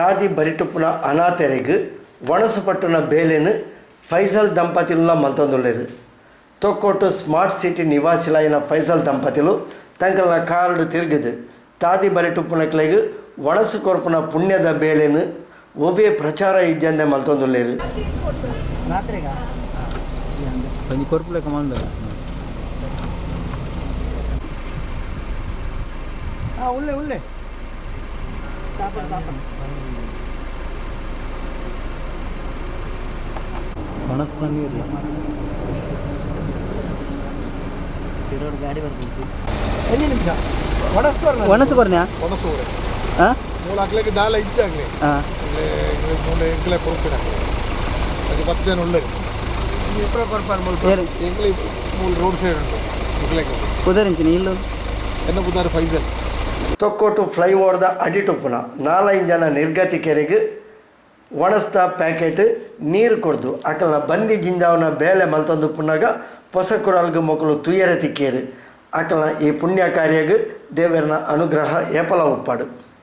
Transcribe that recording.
ತಾದಿ ಬರಿಟುಪ್ಪುನ ಅನಾಥೆರೆಗ್ ವಣಸುಪಟ್ಟುನ ಬೇಲೆನು ಫೈಸಲ್ ದಂಪತಿಲ ಮಲ್ತೊಂದುಲ್ಲೆರ್. Thokkottu smart city ನಿವಾಸಿಲೈನ ಫೈಸಲ್ ದಂಪತಿಲು ತಂಕಲ್ನ ಕಾರ್ಡ್ ತಿರುಗಿದು ತಾದಿ ಬರಿಟುಪ್ಪುನಕ್ಲೆಗ್ ವಣಸು ಕೊರ್ಪುನ ಪುಣ್ಯದ ಬೇಲೆನು ಒಬ್ಬೆ ಪ್ರಚಾರ ಇಜ್ಜಂದೆ ಮಲ್ತೊಂದುಲ್ಲೆರ್. ಉಳ್ಳೆ ಗಾಡಿ ಬರ್ಬೋದು. ಎಲ್ಲಿ ನಿಮಿಷ ಒಣಸು ಕೊರ್ನ್ಯಾ ಮೂಲ ಹಾಕ್ಲಿಕ್ಕೆ ದಾಲ ಇಚ್ಚಾಗಲಿ ಮೂಲ ಎಂಕ್ಲೆ ಕೊಡ್ತೀರ ಅದು 10 ಜನ ಉಳ್ಳೆ ಮೂಲ ರೋಡ್ ಸೈಡ್ ಉಂಟು ಎಂಕ್ಲೆಗೆ ಕುದರಿಂಚಿನಿ ಇಲ್ಲು ಎನ್ನ ಕುದಾರ ಫೈಸಲ್. ತೊಕ್ಕೊಟ್ಟು ಫ್ಲೈಓವರ್ದ ಅಡಿಟುಪ್ಪುನ 4 ಜನ ನಿರ್ಗತಿ ಕೆರೆಗೆ ಒಣಸ್ದ ಪ್ಯಾಕೆಟ್ ನೀರು ಕೊಡ್ದು ಅಕಲ್ನ ಬಂದಿ ಜಿಂಜಾವನ ಬೇಲೆ ಮಲ್ತೊಂದು ಪುಣ್ಣಾಗ ಪೊಸಕುರಲ್ಗ ಮಕ್ಕಳು ತುಯ್ಯರ ತಿಕ್ಕೇರು ಅಕಲ್ನ ಈ ಪುಣ್ಯ ಕಾರ್ಯಗೆ ದೇವರನ ಅನುಗ್ರಹ ಏಪಲ ಉಪ್ಪಾಡು.